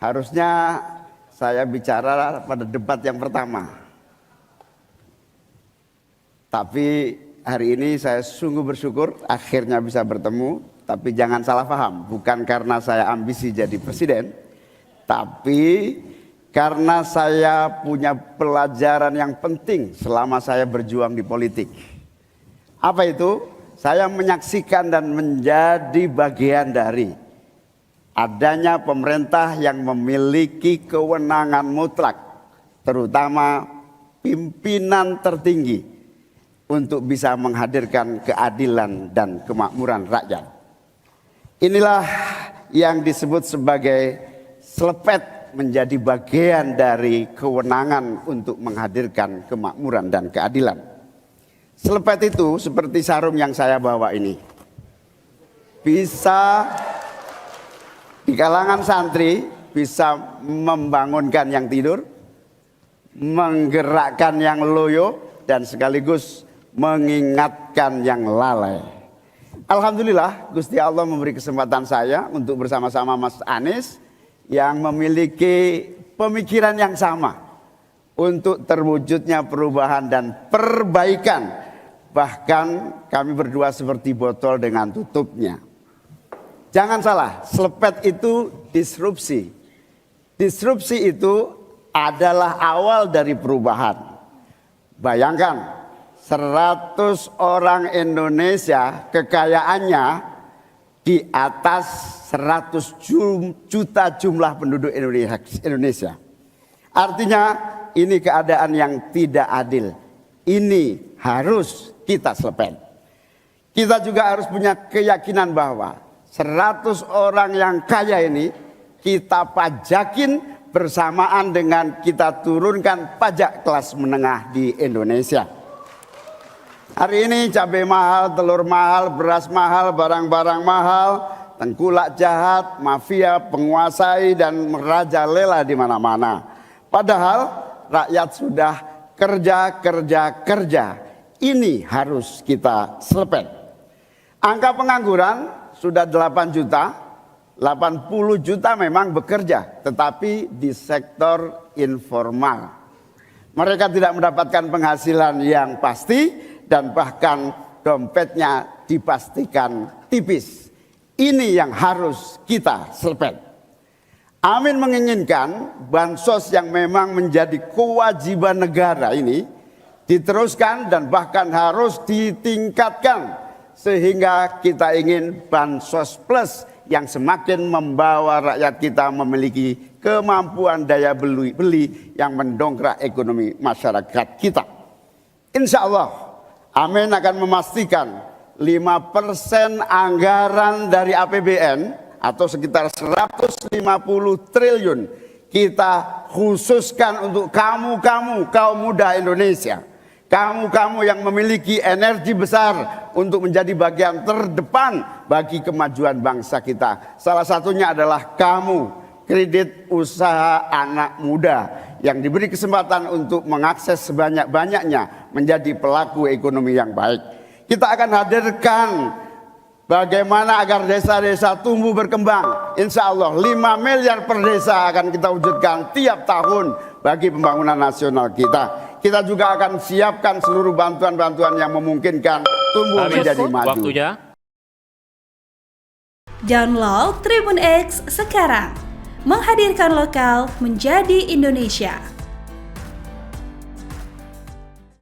Harusnya saya bicara pada debat yang pertama. Tapi hari ini saya sungguh bersyukur akhirnya bisa bertemu. Tapi jangan salah paham, bukan karena saya ambisi jadi presiden, tapi karena saya punya pelajaran yang penting selama saya berjuang di politik. Apa itu? Saya menyaksikan dan menjadi bagian dari adanya pemerintah yang memiliki kewenangan mutlak, terutama pimpinan tertinggi, untuk bisa menghadirkan keadilan dan kemakmuran rakyat. Inilah yang disebut sebagai selepet menjadi bagian dari kewenangan untuk menghadirkan kemakmuran dan keadilan. Selepet itu seperti sarung yang saya bawa ini. Bisa di kalangan santri, bisa membangunkan yang tidur, menggerakkan yang loyo, dan sekaligus mengingatkan yang lalai. Alhamdulillah Gusti Allah memberi kesempatan saya untuk bersama-sama Mas Anies yang memiliki pemikiran yang sama untuk terwujudnya perubahan dan perbaikan. Bahkan kami berdua seperti botol dengan tutupnya. Jangan salah, selepet itu disrupsi. Disrupsi itu adalah awal dari perubahan. Bayangkan, 100 orang Indonesia kekayaannya di atas 100 juta jumlah penduduk Indonesia. Artinya ini keadaan yang tidak adil. Ini harus kita selepet. Kita juga harus punya keyakinan bahwa 100 orang yang kaya ini kita pajakin bersamaan dengan kita turunkan pajak kelas menengah di Indonesia. Hari ini cabai mahal, telur mahal, beras mahal, barang-barang mahal, tengkulak jahat, mafia penguasai dan merajalela di mana-mana. Padahal rakyat sudah kerja. Ini harus kita selepet. Angka pengangguran sudah 8 juta, 80 juta memang bekerja, tetapi di sektor informal. Mereka tidak mendapatkan penghasilan yang pasti dan bahkan dompetnya dipastikan tipis. Ini yang harus kita selepet. Amin menginginkan bansos yang memang menjadi kewajiban negara ini diteruskan dan bahkan harus ditingkatkan, sehingga kita ingin bansos plus yang semakin membawa rakyat kita memiliki kemampuan daya beli yang mendongkrak ekonomi masyarakat kita. Insya Allah Amin akan memastikan 5% anggaran dari APBN atau sekitar 150 triliun kita khususkan untuk kamu kaum muda Indonesia. Kamu yang memiliki energi besar untuk menjadi bagian terdepan bagi kemajuan bangsa kita. Salah satunya adalah kamu, kredit usaha anak muda yang diberi kesempatan untuk mengakses sebanyak-banyaknya menjadi pelaku ekonomi yang baik. Kita akan hadirkan bagaimana agar desa-desa tumbuh berkembang. Insya Allah 5 miliar per desa akan kita wujudkan tiap tahun bagi pembangunan nasional kita. Kita juga akan siapkan seluruh bantuan-bantuan yang memungkinkan tumbuh menjadi maju. Waktunya. Download Tribun X sekarang. Menghadirkan lokal menjadi Indonesia.